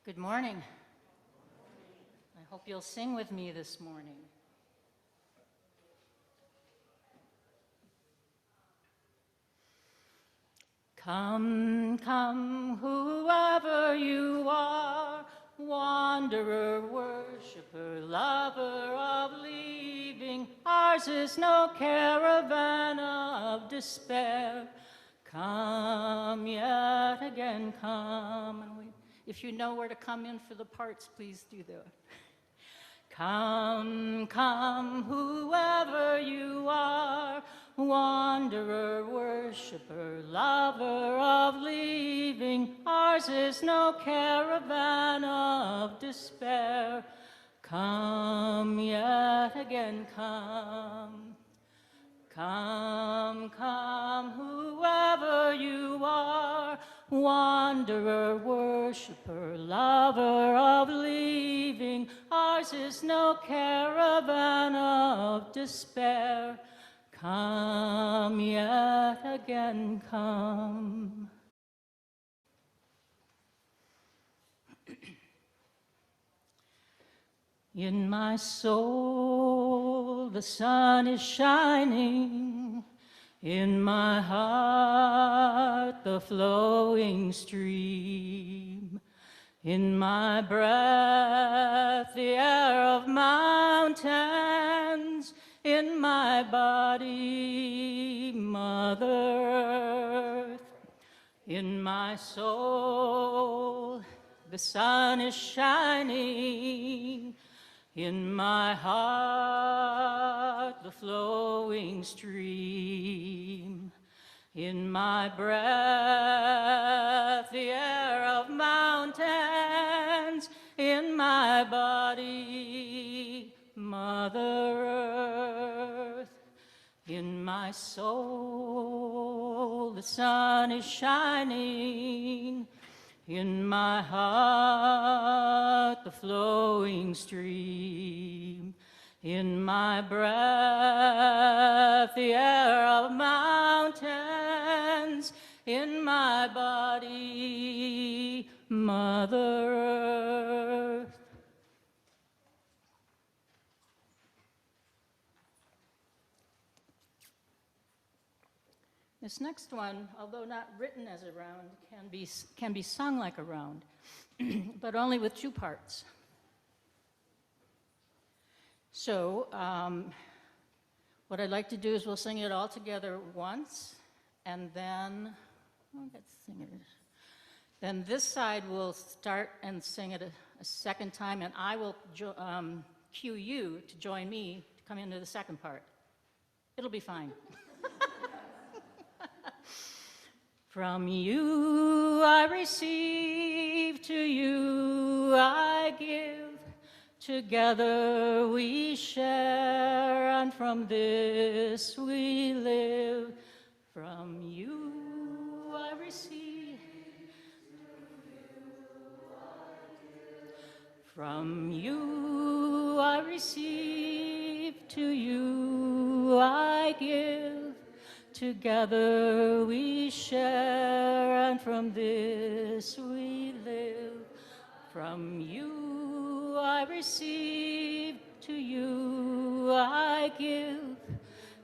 Good morning. I hope you'll sing with me this morning. Come, come, whoever you are, wanderer, worshiper, lover of leaving, ours is no caravan of despair. Come yet again, come. If you know where to come in for the parts, please do that. Come, come, whoever you are, wanderer, worshiper, lover of leaving, ours is no caravan of despair. Come yet again, come. Come, come, whoever you are, wanderer, worshiper, lover of leaving, ours is no caravan of despair. Come yet again, come. In my soul the sun is shining, in my heart the flowing stream, in my breath the air of mountains, in my body Mother Earth. In my soul the sun is shining, in my heart the flowing stream, in my breath the air of mountains, in my body Mother Earth. In my soul the sun is shining, in my heart the flowing stream, in my breath the air of mountains, in my body Mother Earth. This next one, although not written as a round, can be sung like a round, but only with two parts. So what I'd like to do is we'll sing it all together once, and then, let's sing it. Then this side will start and sing it a second time, and I will cue you to join me to come into the second part. It'll be fine. From you I receive, to you I give, together we share, and from this we live. From you I receive, from you I receive, to you I give, together we share, and from this we live. From you I receive, to you I give,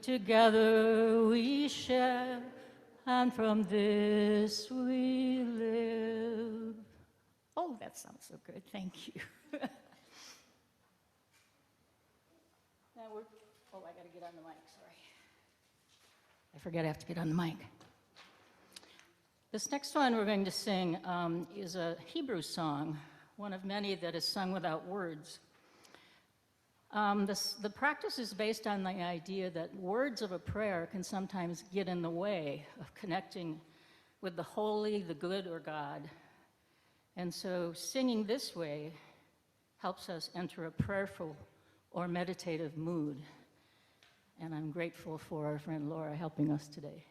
together we share, and from this we live. Oh, that sounds so good, thank you. I gotta get on the mic, sorry. I forget I have to get on the mic. This next one we're going to sing is a Hebrew song, one of many that is sung without words. The practice is based on the idea that words of a prayer can sometimes get in the way of connecting with the holy, the good, or God. And so singing this way helps us enter a prayerful or meditative mood. And I'm grateful for our friend Laura helping us today.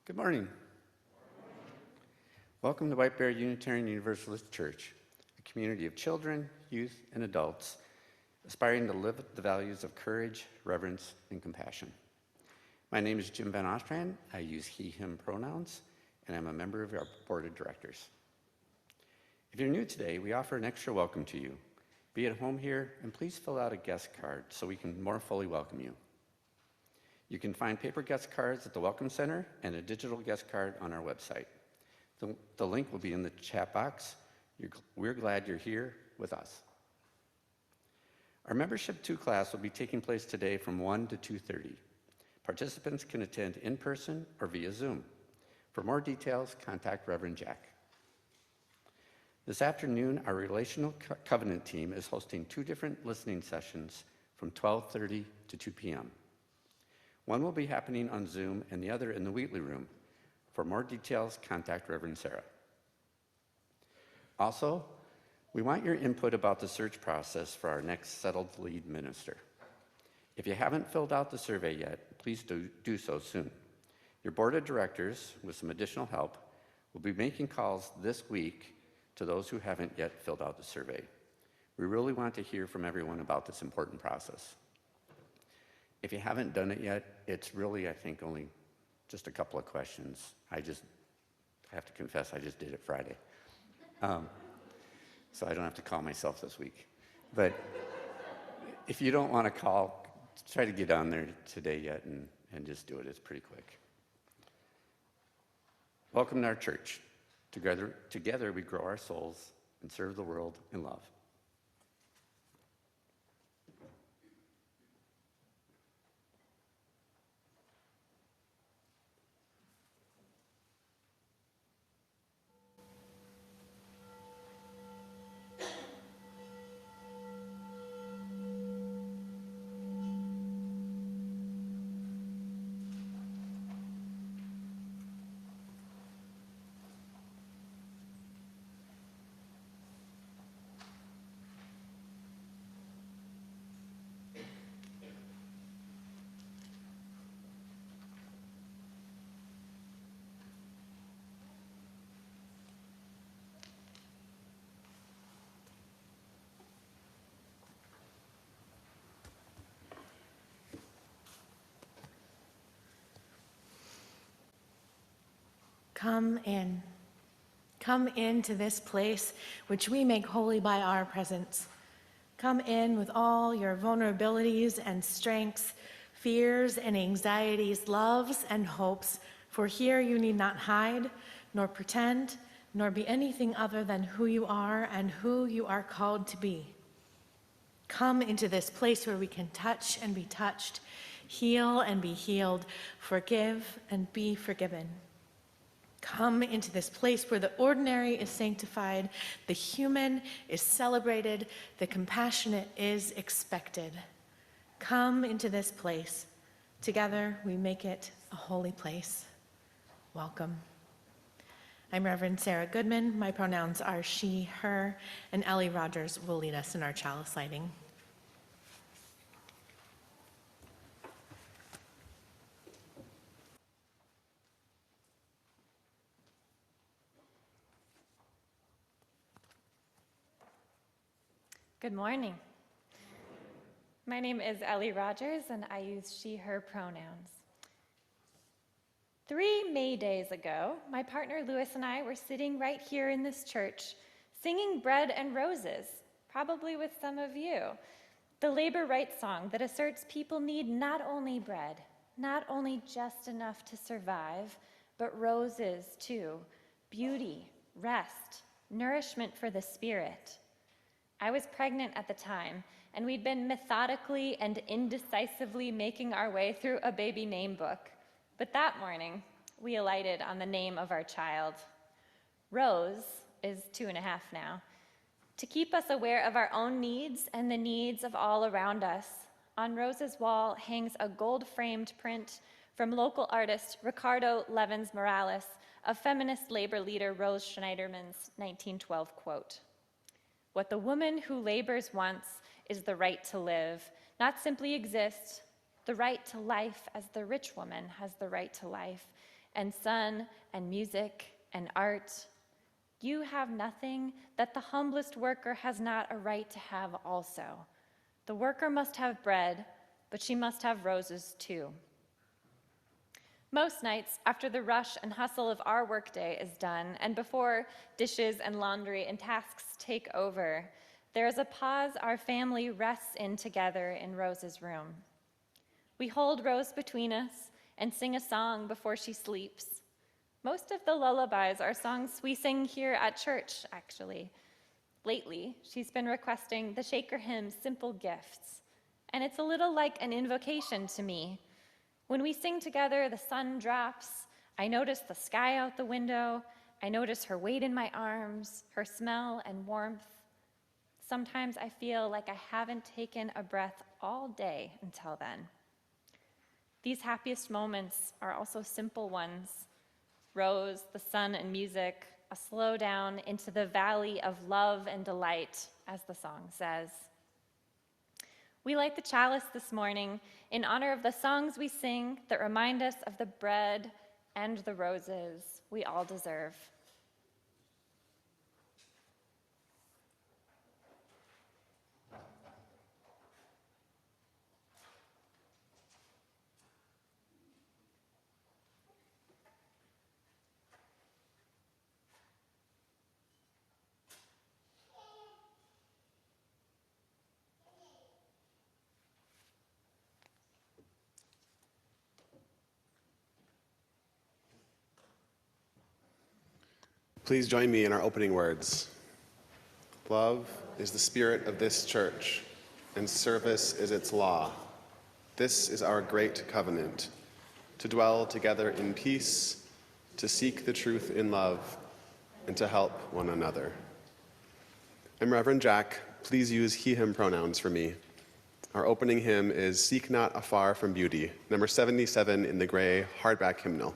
Good morning. Welcome to White Bear Unitarian Universalist Church, a community of children, youth, and adults aspiring to live the values of courage, reverence, and compassion. My name is Jim Van Ostrand. I use he, him pronouns, and I'm a member of our board of directors. If you're new today, we offer an extra welcome to you. Be at home here, and please fill out a guest card so we can more fully welcome you. You can find paper guest cards at the Welcome Center and a digital guest card on our website. The link will be in the chat box. We're glad you're here with us. Our Membership 2 class will be taking place today from 1 to 2:30. Participants can attend in person or via Zoom. For more details, contact Reverend Jack. This afternoon, our Relational Covenant team is hosting 2 different listening sessions from 12:30 to 2 p.m. One will be happening on Zoom and the other in the Wheatley Room. For more details, contact Reverend Sarah. Also, we want your input about the search process for our next settled lead minister. If you haven't filled out the survey yet, please do so soon. Your board of directors, with some additional help, will be making calls this week to those who haven't yet filled out the survey. We really want to hear from everyone about this important process. If you haven't done it yet, it's really, I think, only just a couple of questions. I have to confess, I just did it Friday. So I don't have to call myself this week. But if you don't want to call, try to get on there today yet and just do it. It's pretty quick. Welcome to our church. Together we grow our souls and serve the world in love. Come in. Come into this place which we make holy by our presence. Come in with all your vulnerabilities and strengths, fears and anxieties, loves and hopes, for here you need not hide, nor pretend, nor be anything other than who you are and who you are called to be. Come into this place where we can touch and be touched, heal and be healed, forgive and be forgiven. Come into this place where the ordinary is sanctified, the human is celebrated, the compassionate is expected. Come into this place. Together we make it a holy place. Welcome. I'm Reverend Sarah Goodman. My pronouns are she, her, and Ellie Rogers will lead us in our chalice lighting. Good morning. My name is Ellie Rogers, and I use she, her pronouns. 3 May days ago, my partner Lewis and I were sitting right here in this church, singing Bread and Roses, probably with some of you, the labor rights song that asserts people need not only bread, not only just enough to survive, but roses too, beauty, rest, nourishment for the spirit. I was pregnant at the time, and we'd been methodically and indecisively making our way through a baby name book. But that morning, we alighted on the name of our child. Rose is 2.5 now. To keep us aware of our own needs and the needs of all around us, on Rose's wall hangs a gold-framed print from local artist Ricardo Levins Morales of feminist labor leader Rose Schneiderman's 1912 quote. What the woman who labors wants is the right to live, not simply exist, the right to life as the rich woman has the right to life, and sun and music and art. You have nothing that the humblest worker has not a right to have also. The worker must have bread, but she must have roses too. Most nights, after the rush and hustle of our workday is done, and before dishes and laundry and tasks take over, there is a pause our family rests in together in Rose's room. We hold Rose between us and sing a song before she sleeps. Most of the lullabies are songs we sing here at church, actually. Lately, she's been requesting the Shaker hymn, Simple Gifts, and it's a little like an invocation to me. When we sing together, the sun drops, I notice the sky out the window, I notice her weight in my arms, her smell and warmth. Sometimes I feel like I haven't taken a breath all day until then. These happiest moments are also simple ones. Rose, the sun and music, a slow down into the valley of love and delight, as the song says. We light the chalice this morning in honor of the songs we sing that remind us of the bread and the roses we all deserve. Please join me in our opening words. Love is the spirit of this church, and service is its law. This is our great covenant, to dwell together in peace, to seek the truth in love, and to help one another. I'm Reverend Jack. Please use he, him pronouns for me. Our opening hymn is Seek Not Afar from Beauty, number 77 in the gray hardback hymnal.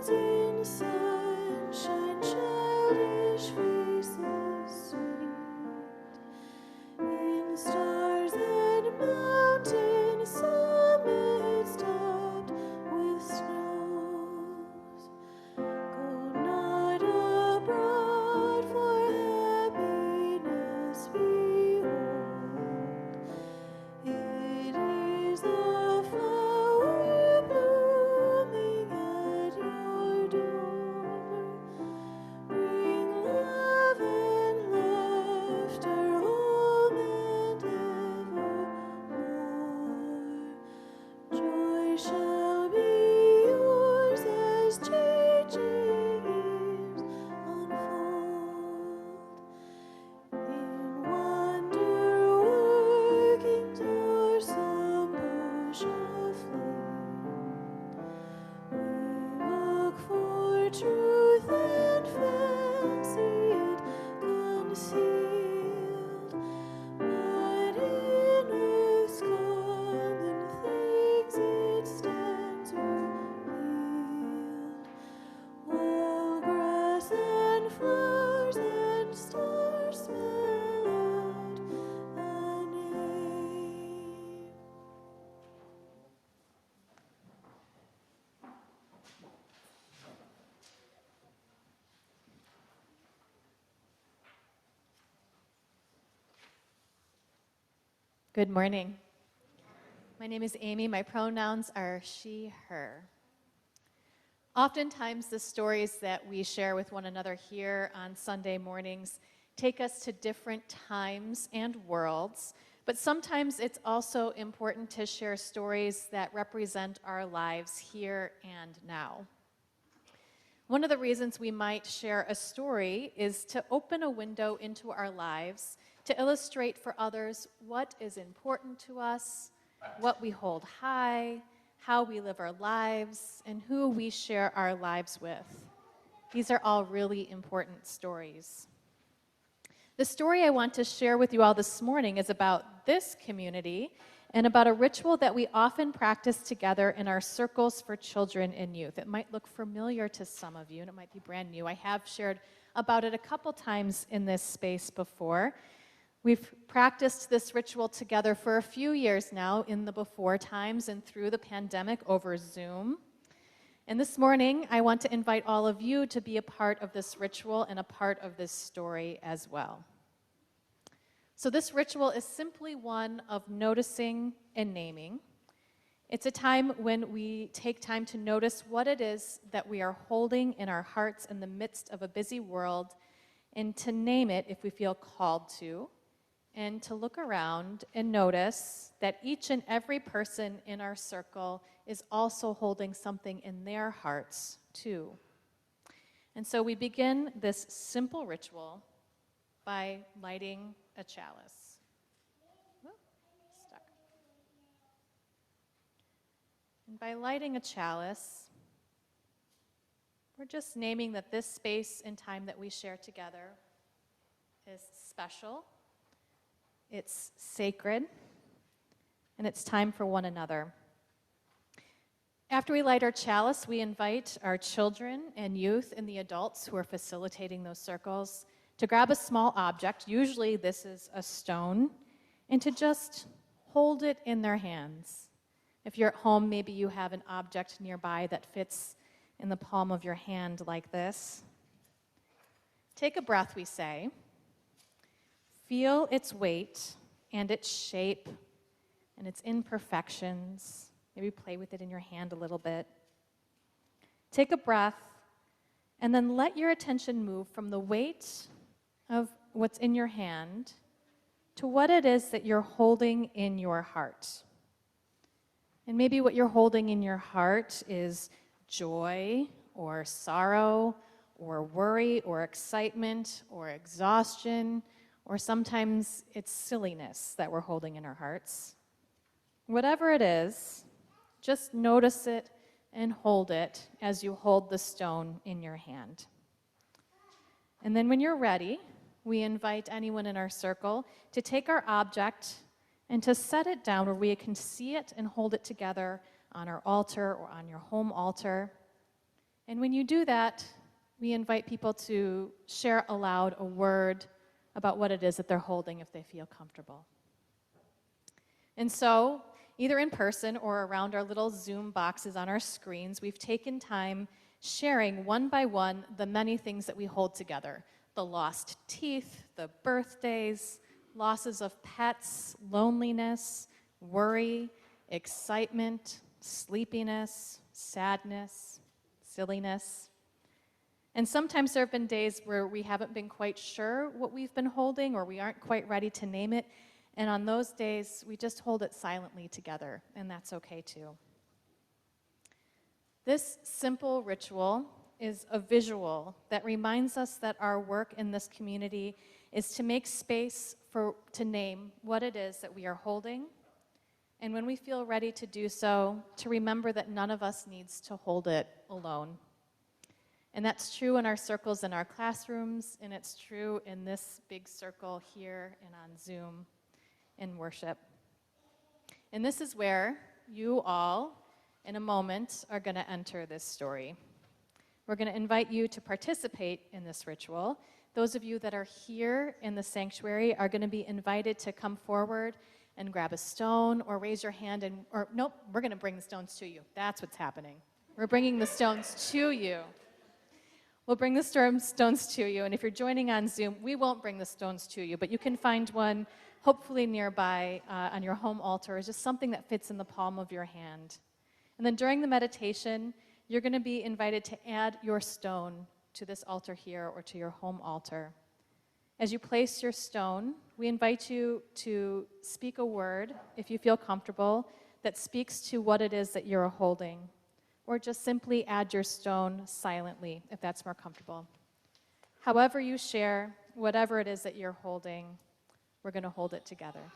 Inside Good morning. My name is Amy. My pronouns are she, her. Oftentimes, the stories that we share with one another here on Sunday mornings take us to different times and worlds, but sometimes it's also important to share stories that represent our lives here and now. One of the reasons we might share a story is to open a window into our lives to illustrate for others what is important to us, what we hold high, how we live our lives, and who we share our lives with. These are all really important stories. The story I want to share with you all this morning is about this community and about a ritual that we often practice together in our circles for children and youth. It might look familiar to some of you, and it might be brand new. I have shared about it a couple times in this space before. We've practiced this ritual together for a few years now in the before times and through the pandemic over Zoom. And this morning, I want to invite all of you to be a part of this ritual and a part of this story as well. So this ritual is simply one of noticing and naming. It's a time when we take time to notice what it is that we are holding in our hearts in the midst of a busy world, and to name it if we feel called to, and to look around and notice that each and every person in our circle is also holding something in their hearts too. And so we begin this simple ritual by lighting a chalice. Whoop, stuck. And by lighting a chalice, we're just naming that this space and time that we share together is special, it's sacred, and it's time for one another. After we light our chalice, we invite our children and youth and the adults who are facilitating those circles to grab a small object, usually this is a stone, and to just hold it in their hands. If you're at home, maybe you have an object nearby that fits in the palm of your hand like this. Take a breath, we say. Feel its weight and its shape and its imperfections. Maybe play with it in your hand a little bit. Take a breath, and then let your attention move from the weight of what's in your hand to what it is that you're holding in your heart. And maybe what you're holding in your heart is joy or sorrow or worry or excitement or exhaustion, or sometimes it's silliness that we're holding in our hearts. Whatever it is, just notice it and hold it as you hold the stone in your hand. And then when you're ready, we invite anyone in our circle to take our object and to set it down where we can see it and hold it together on our altar or on your home altar. And when you do that, we invite people to share aloud a word about what it is that they're holding if they feel comfortable. And so, either in person or around our little Zoom boxes on our screens, we've taken time sharing one by one the many things that we hold together. The lost teeth, the birthdays, losses of pets, loneliness, worry, excitement, sleepiness, sadness, silliness. And sometimes there have been days where we haven't been quite sure what we've been holding, or we aren't quite ready to name it. And on those days, we just hold it silently together, and that's okay too. This simple ritual is a visual that reminds us that our work in this community is to make space to name what it is that we are holding, and when we feel ready to do so, to remember that none of us needs to hold it alone. And that's true in our circles in our classrooms, and it's true in this big circle here and on Zoom in worship. And this is where you all, in a moment, are going to enter this story. We're going to invite you to participate in this ritual. Those of you that are here in the sanctuary are going to be invited to come forward and grab a stone or raise your hand nope, we're going to bring the stones to you. That's what's happening. We're bringing the stones to you. We'll bring the stones to you, and if you're joining on Zoom, we won't bring the stones to you, but you can find one hopefully nearby on your home altar, is just something that fits in the palm of your hand. And then during the meditation, you're going to be invited to add your stone to this altar here or to your home altar. As you place your stone, we invite you to speak a word, if you feel comfortable, that speaks to what it is that you're holding, or just simply add your stone silently, if that's more comfortable. However you share, whatever it is that you're holding, we're going to hold it together.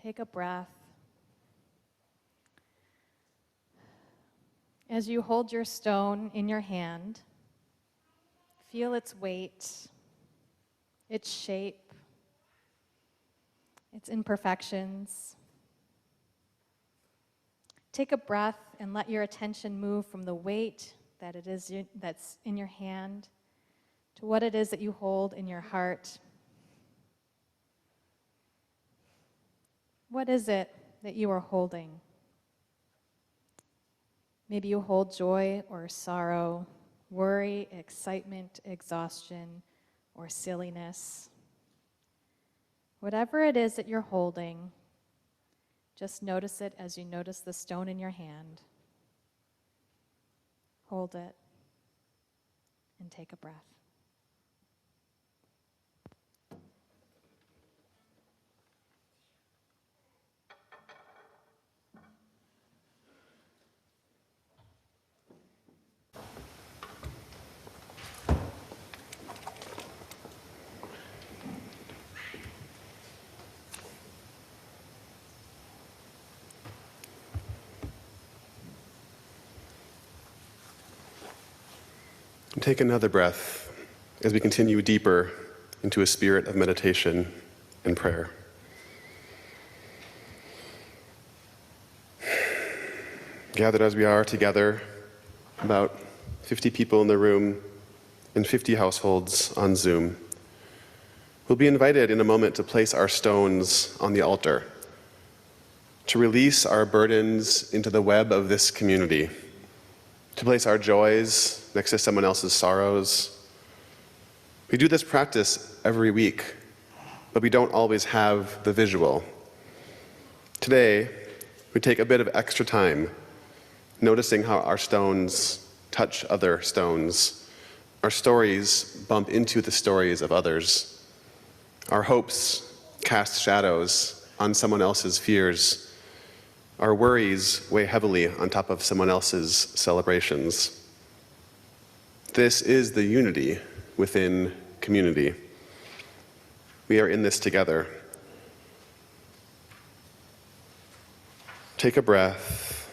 Take a breath. As you hold your stone in your hand, feel its weight, its shape, its imperfections. Take a breath and let your attention move from the weight that's in your hand to what it is that you hold in your heart. What is it that you are holding? Maybe you hold joy or sorrow, worry, excitement, exhaustion, or silliness. Whatever it is that you're holding, just notice it as you notice the stone in your hand. Hold it and take a breath. Take another breath as we continue deeper into a spirit of meditation and prayer. Gathered as we are together, about 50 people in the room and 50 households on Zoom, we'll be invited in a moment to place our stones on the altar, to release our burdens into the web of this community, to place our joys next to someone else's sorrows. We do this practice every week, but we don't always have the visual. Today, we take a bit of extra time, noticing how our stones touch other stones. Our stories bump into the stories of others. Our hopes cast shadows on someone else's fears. Our worries weigh heavily on top of someone else's celebrations. This is the unity within community. We are in this together. Take a breath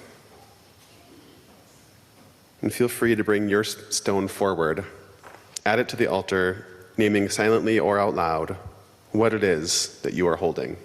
And feel free to bring your stone forward. Add it to the altar, naming silently or out loud what it is that you are holding.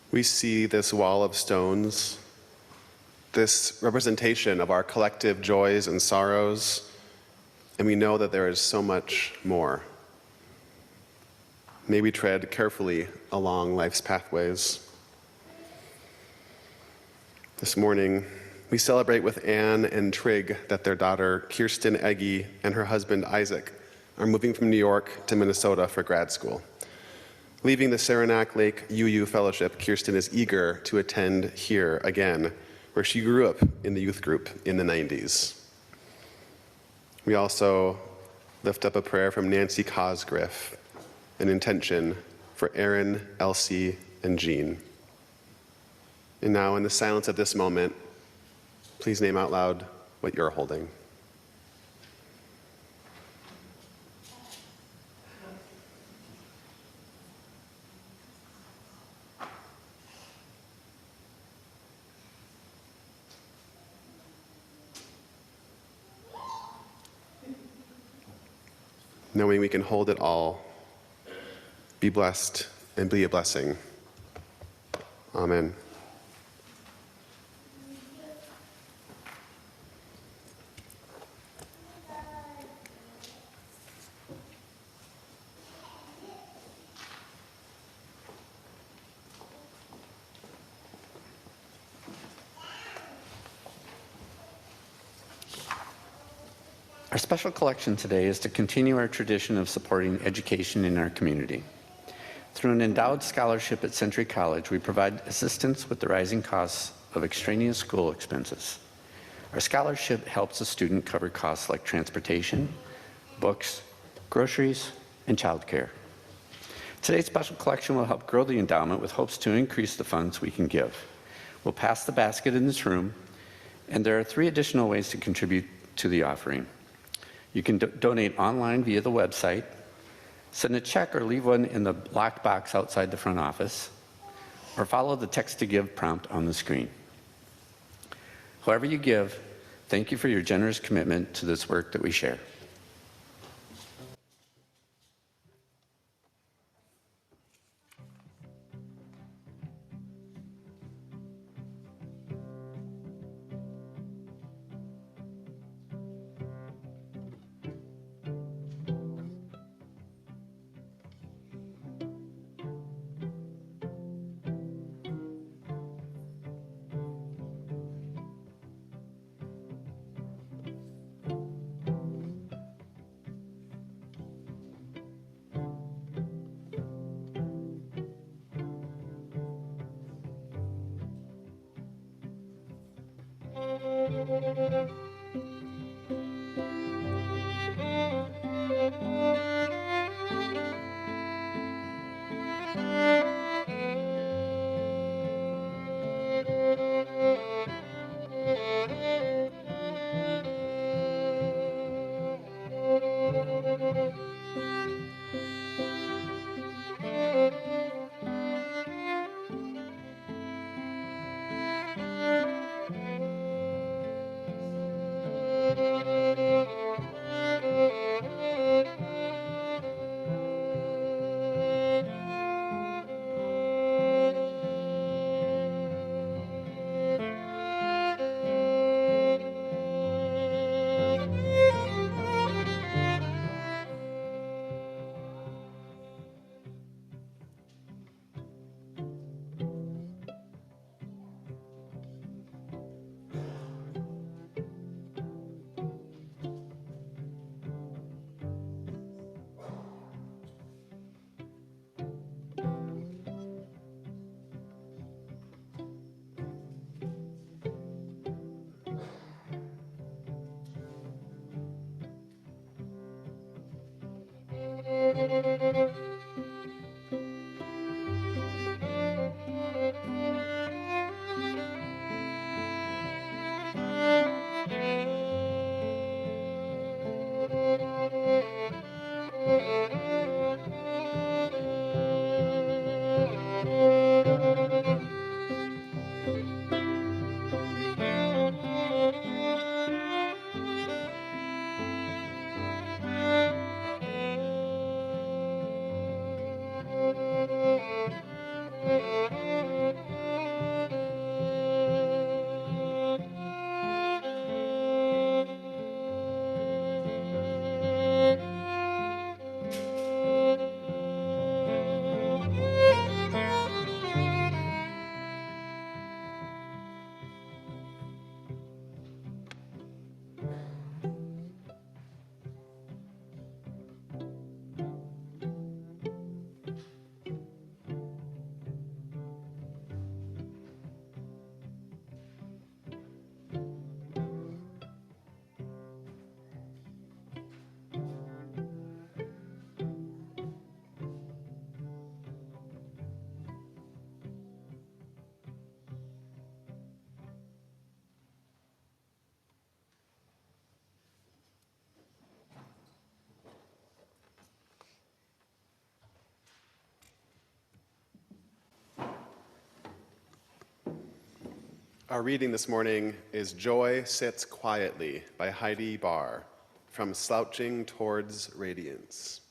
We see this wall of stones, this representation of our collective joys and sorrows, and we know that there is so much more. May we tread carefully along life's pathways. This morning, we celebrate with Anne and Trigg that their daughter, Kirsten Eggy, and her husband, Isaac, are moving from New York to Minnesota for grad school. Leaving the Saranac Lake UU Fellowship, Kirsten is eager to attend here again, where she grew up in the youth group in the 90s. We also lift up a prayer from Nancy Cosgriff, an intention for Aaron, Elsie, and Jean. And now, in the silence of this moment, please name out loud what you're holding. Knowing we can hold it all, be blessed and be a blessing. Amen. Our special collection today is to continue our tradition of supporting education in our community. Through an endowed scholarship at Century College, we provide assistance with the rising costs of extraneous school expenses. Our scholarship helps a student cover costs like transportation, books, groceries, and childcare. Today's special collection will help grow the endowment with hopes to increase the funds we can give. We'll pass the basket in this room, and there are 3 additional ways to contribute to the offering. You can donate online via the website, send a check or leave one in the locked box outside the front office, or follow the text to give prompt on the screen. However you give, thank you for your generous commitment to this work that we share. Our reading this morning is Joy Sits Quietly by Heidi Barr, From Slouching Towards Radiance.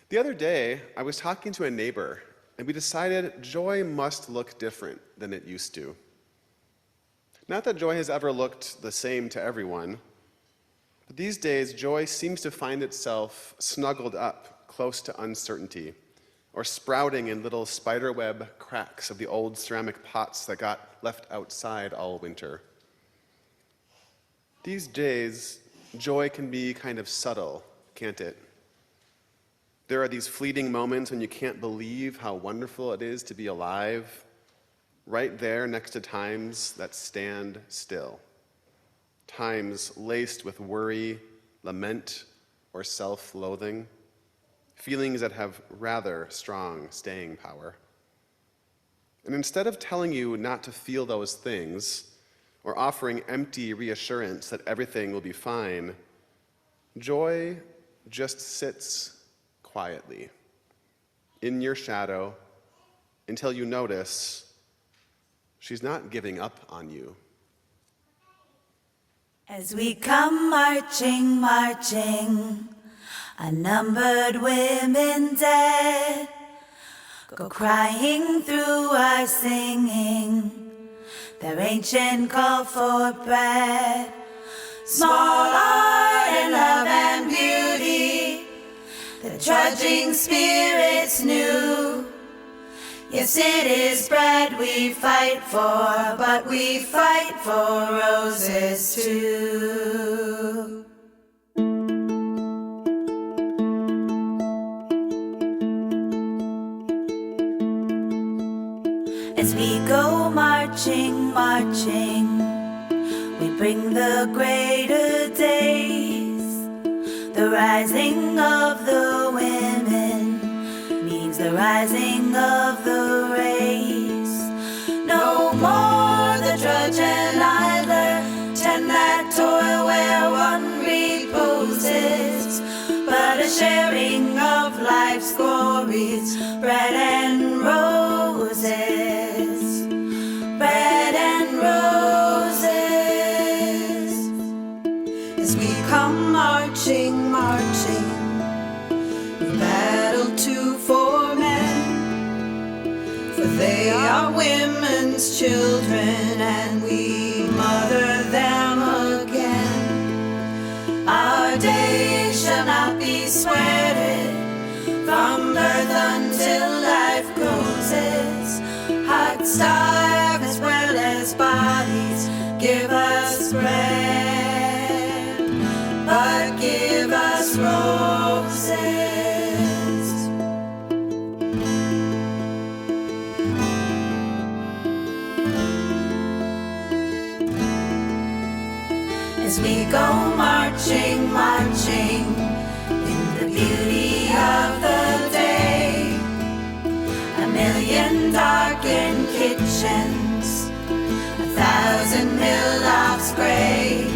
The other day, I was talking to a neighbor, and we decided joy must look different than it used to. Not that joy has ever looked the same to everyone, but these days, joy seems to find itself snuggled up close to uncertainty, or sprouting in little spiderweb cracks of the old ceramic pots that got left outside all winter. These days, joy can be kind of subtle, can't it? There are these fleeting moments when you can't believe how wonderful it is to be alive, right there next to times that stand still. Times laced with worry, lament, or self-loathing. Feelings that have rather strong staying power. And instead of telling you not to feel those things, or offering empty reassurance that everything will be fine, joy just sits quietly in your shadow until you notice she's not giving up on you. As we come marching, marching, unnumbered women dead, go crying through our singing, their ancient call for bread. Small art and love and beauty, the trudging spirits new. Yes, it is bread we fight for, but we fight for roses too. As we go marching, marching, we bring the greater days. The rising of the women means the rising of the race. No more the drudge and idler, tend that toil where one reposes, but a sharing of life's glories, bread and roses, bread and roses. as we come marching, marching. We battle too for men, for they are women's children, and we mother them again. Our days shall not be sweated, from birth until life closes. Hearts starve as well as bodies. Give us bread, but give us roses. As we go marching, marching in the beauty of the day, a million darkened kitchens, 1,000 millocks gray,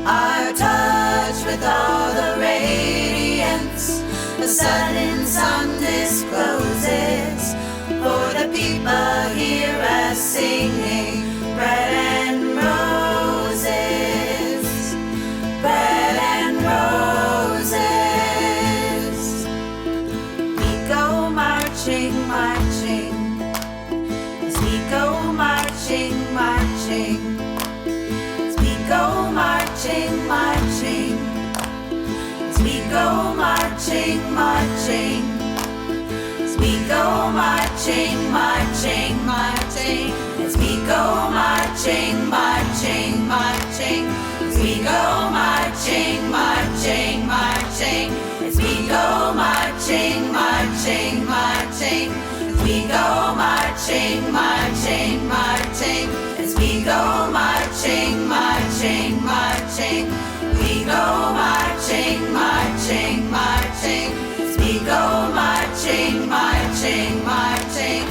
are touched with all the radiance the sudden sun discloses. For the people hear us singing bread and roses, bread and roses. We go marching, marching, as we go marching, marching, as we go marching, marching, as we go marching, marching, as we go marching, marching, marching, as we go marching, marching, marching, as we go marching, marching, marching, as we go marching, marching, marching, as we go marching, marching, marching, as we go marching, marching, marching, we go marching, marching, marching, as we go marching, marching, marching.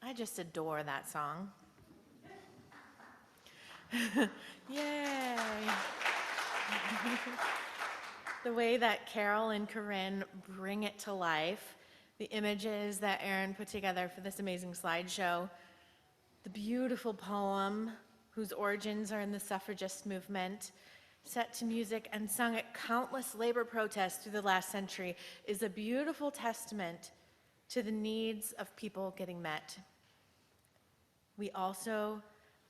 I just adore that song. Yay! The way that Carol and Corinne bring it to life, the images that Aaron put together for this amazing slideshow, the beautiful poem whose origins are in the suffragist movement, set to music and sung at countless labor protests through the last century, is a beautiful testament to the needs of people getting met.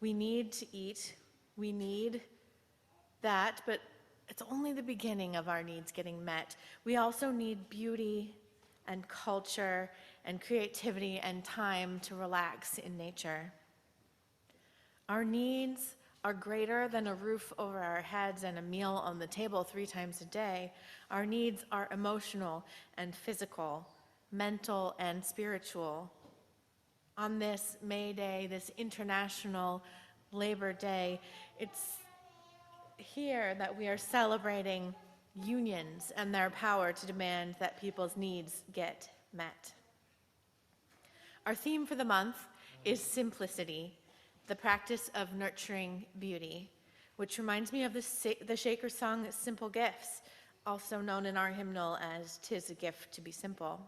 We need to eat, we need that, but it's only the beginning of our needs getting met. We also need beauty and culture and creativity and time to relax in nature. Our needs are greater than a roof over our heads and a meal on the table 3 times a day. Our needs are emotional and physical, mental and spiritual. On this May Day, this International Labor Day, it's here that we are celebrating unions and their power to demand that people's needs get met. Our theme for the month is simplicity, the practice of nurturing beauty, which reminds me of the Shaker song, Simple Gifts, also known in our hymnal as "'Tis a Gift to be Simple."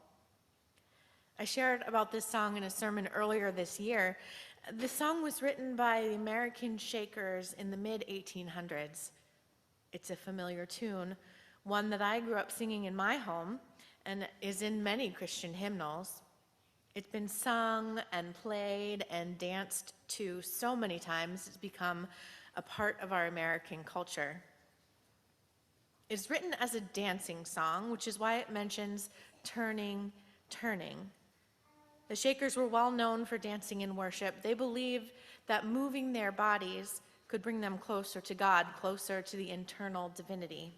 I shared about this song in a sermon earlier this year. The song was written by the American Shakers in the mid-1800s. It's a familiar tune, one that I grew up singing in my home and is in many Christian hymnals. It's been sung and played and danced to so many times, it's become a part of our American culture. It's written as a dancing song, which is why it mentions turning, turning. The Shakers were well known for dancing in worship. They believed that moving their bodies could bring them closer to God, closer to the internal divinity.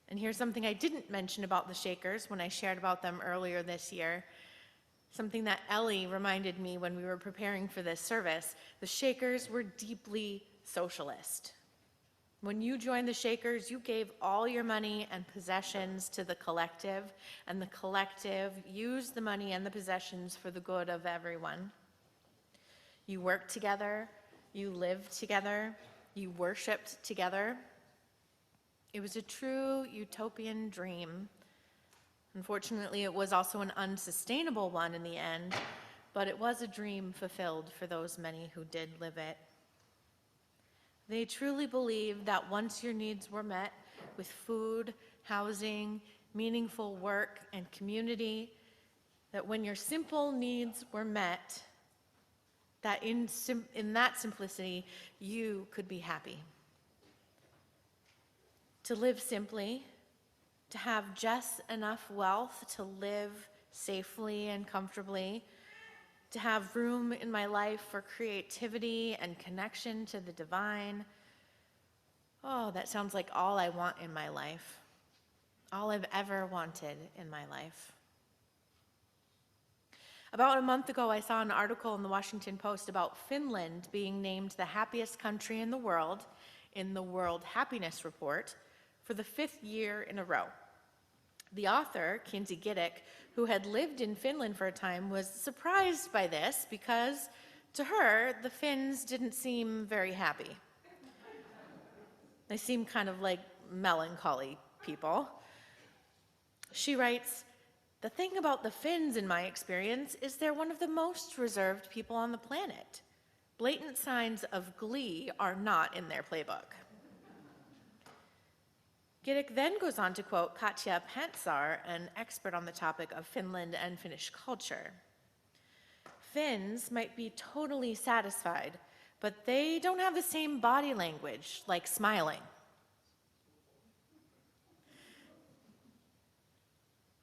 And here's something I didn't mention about the Shakers when I shared about them earlier this year, something that Ellie reminded me when we were preparing for this service. The Shakers were deeply socialist. When you joined the Shakers, you gave all your money and possessions to the collective, and the collective used the money and the possessions for the good of everyone. You worked together, you lived together, you worshiped together. It was a true utopian dream. Unfortunately, it was also an unsustainable one in the end, but it was a dream fulfilled for those many who did live it. They truly believed that once your needs were met with food, housing, meaningful work, and community, that when your simple needs were met, that in that simplicity, you could be happy. To live simply, to have just enough wealth to live safely and comfortably, to have room in my life for creativity and connection to the divine. Oh, that sounds like all I want in my life, all I've ever wanted in my life. About a month ago, I saw an article in the Washington Post about Finland being named the happiest country in the World Happiness Report for the 5th year in a row. The author, Kinsey Giddick, who had lived in Finland for a time, was surprised by this because, to her, the Finns didn't seem very happy. They seemed kind of like melancholy people. She writes, "The thing about the Finns, in my experience, is they're one of the most reserved people on the planet. Blatant signs of glee are not in their playbook." Giddick then goes on to quote Katja Pantsar, an expert on the topic of Finland and Finnish culture. "Finns might be totally satisfied, but they don't have the same body language, like smiling."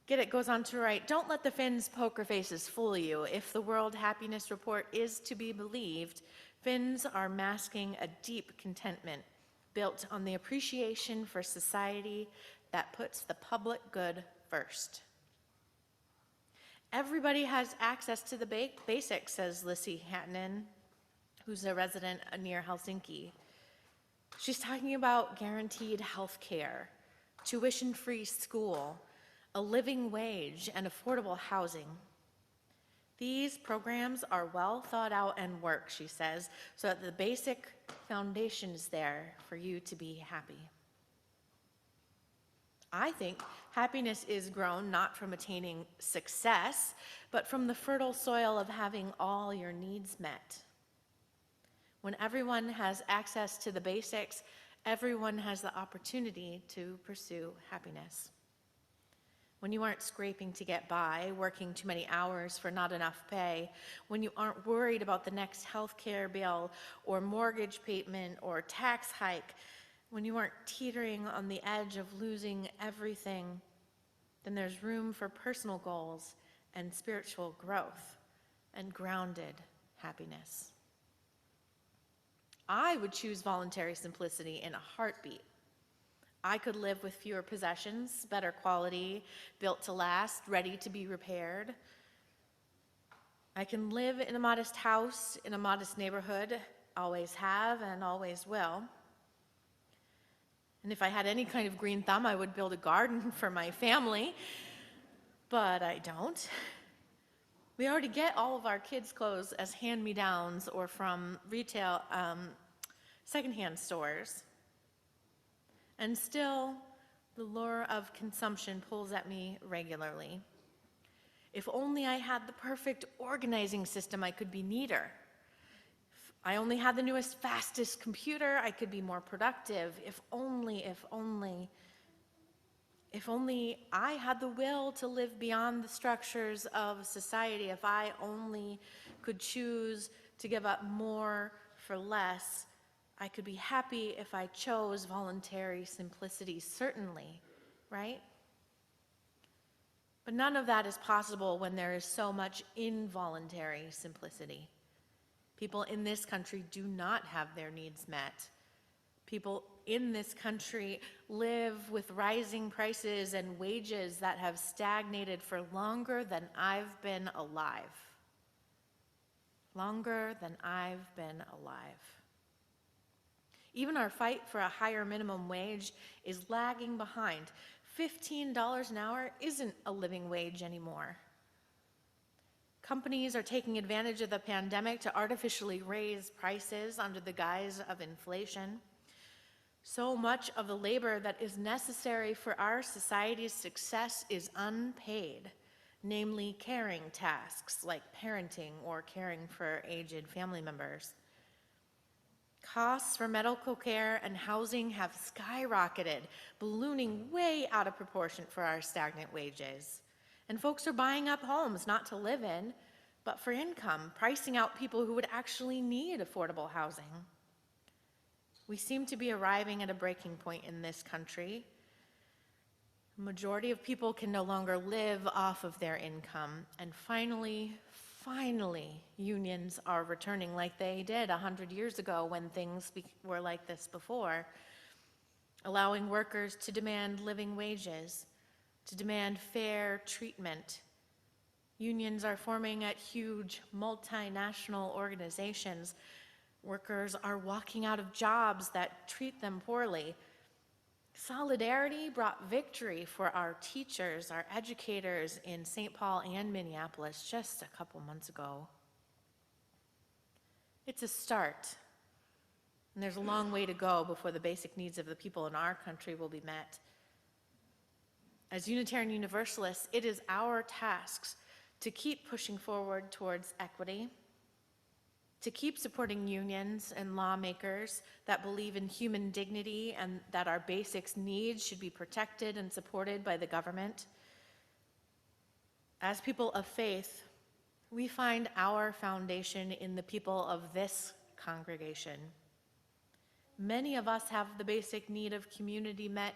Giddick goes on to write, "Don't let the Finns' poker faces fool you. If the World Happiness Report is to be believed, Finns are masking a deep contentment built on the appreciation for society that puts the public good first." Everybody has access to the basics, says Lissi Hattinen, who's a resident near Helsinki. She's talking about guaranteed health care, tuition-free school, a living wage, and affordable housing. These programs are well thought out and work, she says, so that the basic foundation is there for you to be happy. I think happiness is grown not from attaining success, but from the fertile soil of having all your needs met. When everyone has access to the basics, everyone has the opportunity to pursue happiness. When you aren't scraping to get by, working too many hours for not enough pay, when you aren't worried about the next health care bill or mortgage payment or tax hike, when you aren't teetering on the edge of losing everything, then there's room for personal goals and spiritual growth and grounded happiness. I would choose voluntary simplicity in a heartbeat. I could live with fewer possessions, better quality, built to last, ready to be repaired. I can live in a modest house, in a modest neighborhood, always have and always will. And if I had any kind of green thumb, I would build a garden for my family, but I don't. We already get all of our kids' clothes as hand-me-downs or from retail secondhand stores. And still, the lure of consumption pulls at me regularly. If only I had the perfect organizing system, I could be neater. If I only had the newest, fastest computer, I could be more productive. If only I had the will to live beyond the structures of society, if I only could choose to give up more for less, I could be happy if I chose voluntary simplicity, certainly, right? But none of that is possible when there is so much involuntary simplicity. People in this country do not have their needs met. People in this country live with rising prices and wages that have stagnated for longer than I've been alive. Longer than I've been alive. Even our fight for a higher minimum wage is lagging behind. $15 an hour isn't a living wage anymore. Companies are taking advantage of the pandemic to artificially raise prices under the guise of inflation. So much of the labor that is necessary for our society's success is unpaid, namely caring tasks like parenting or caring for aged family members. Costs for medical care and housing have skyrocketed, ballooning way out of proportion for our stagnant wages. And folks are buying up homes not to live in, but for income, pricing out people who would actually need affordable housing. We seem to be arriving at a breaking point in this country. The majority of people can no longer live off of their income, and finally, unions are returning like they did 100 years ago when things were like this before, allowing workers to demand living wages, to demand fair treatment. Unions are forming at huge multinational organizations. Workers are walking out of jobs that treat them poorly. Solidarity brought victory for our teachers, our educators in St. Paul and Minneapolis just a couple months ago. It's a start, and there's a long way to go before the basic needs of the people in our country will be met. As Unitarian Universalists, it is our task to keep pushing forward towards equity, to keep supporting unions and lawmakers that believe in human dignity and that our basic needs should be protected and supported by the government. As people of faith, we find our foundation in the people of this congregation. Many of us have the basic need of community met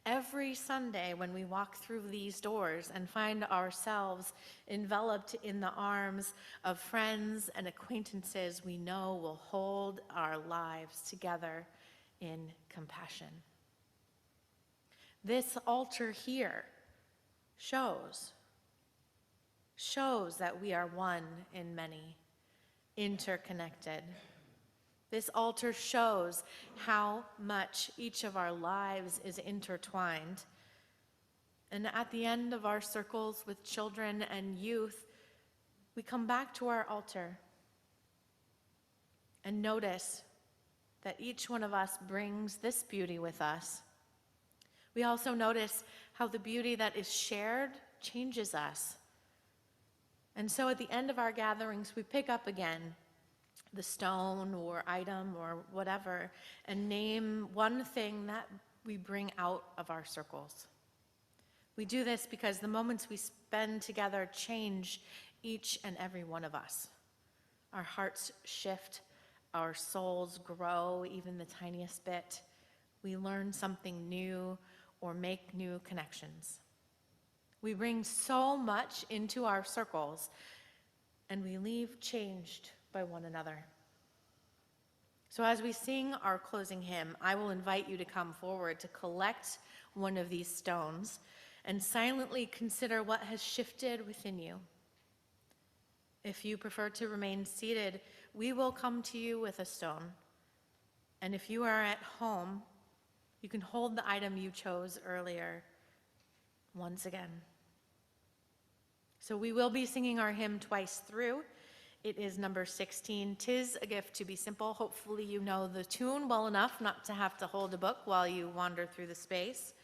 every Sunday when we walk through these doors and find ourselves enveloped in the arms of friends and acquaintances we know will hold our lives together in compassion. This altar here shows that we are one in many, interconnected. This altar shows how much each of our lives is intertwined. And at the end of our circles with children and youth, we come back to our altar and notice that each one of us brings this beauty with us. We also notice how the beauty that is shared changes us. And so at the end of our gatherings, we pick up again the stone or item or whatever, and name one thing that we bring out of our circles. We do this because the moments we spend together change each and every one of us. Our hearts shift, our souls grow even the tiniest bit. We learn something new or make new connections. We bring so much into our circles, and we leave changed by one another. So as we sing our closing hymn, I will invite you to come forward to collect one of these stones and silently consider what has shifted within you. If you prefer to remain seated, we will come to you with a stone. And if you are at home, you can hold the item you chose earlier once again. So we will be singing our hymn twice through. It is number 16, "'Tis a Gift to Be Simple." Hopefully you know the tune well enough not to have to hold a book while you wander through the space.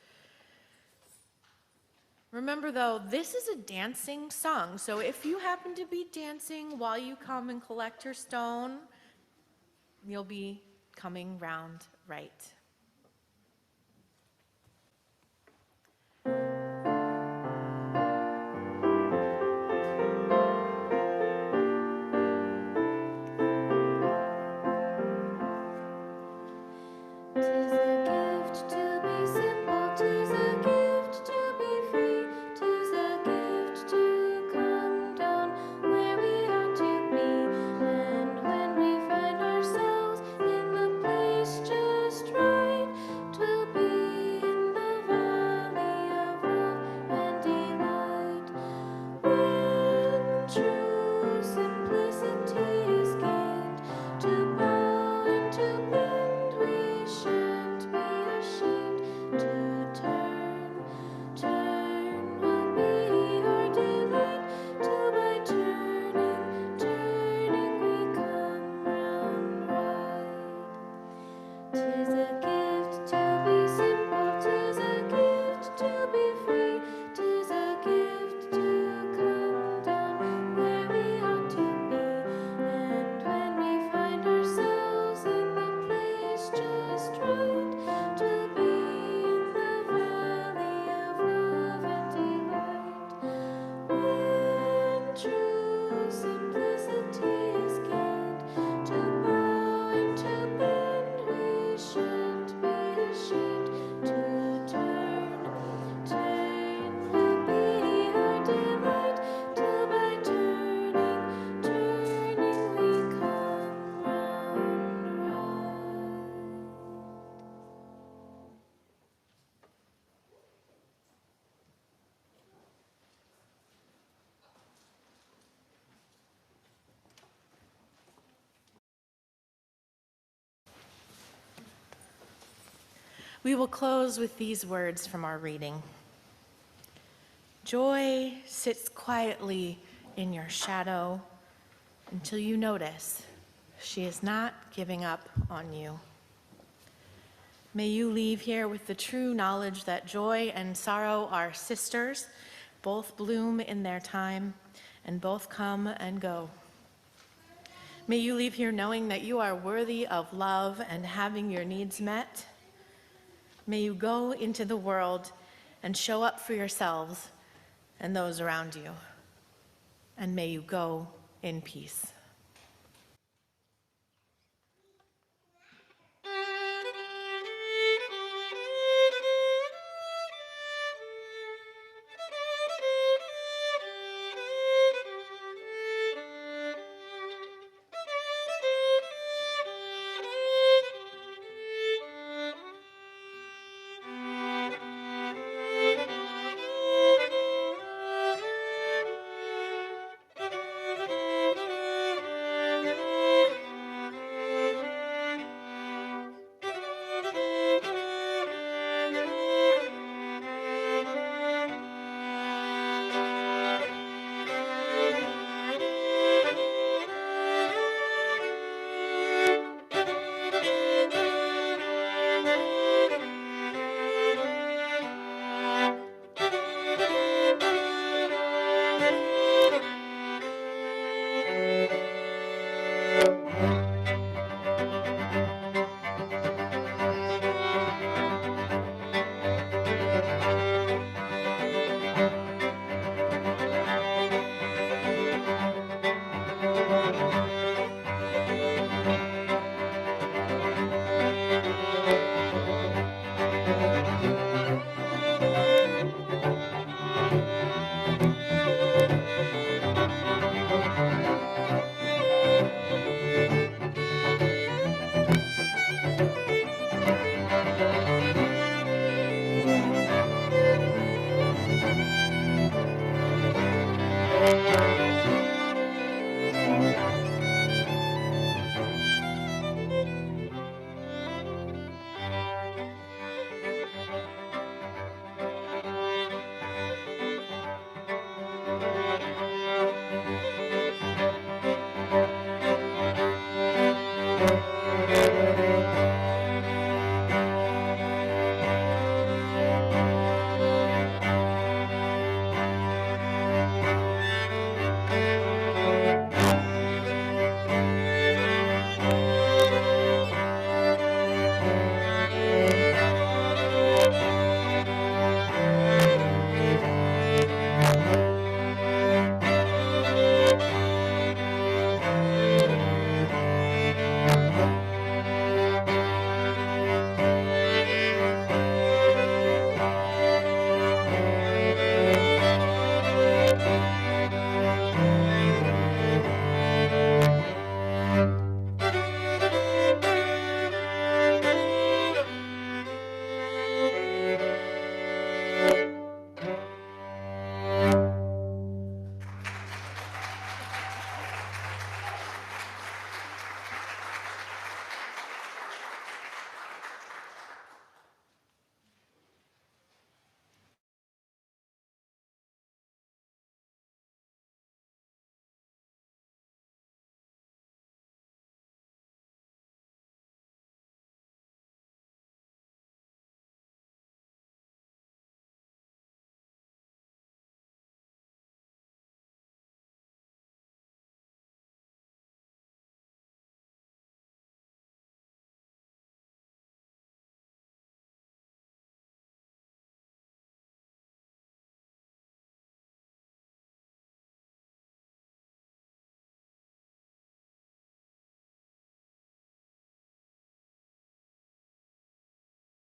Remember though, this is a dancing song, so if you happen to be dancing while you come and collect your stone, you'll be coming round right. Just right. We will close with these words from our reading. Joy sits quietly in your shadow until you notice she is not giving up on you. May you leave here with the true knowledge that joy and sorrow are sisters, both bloom in their time, and both come and go. May you leave here knowing that you are worthy of love and having your needs met. May you go into the world and show up for yourselves and those around you. And may you go in peace.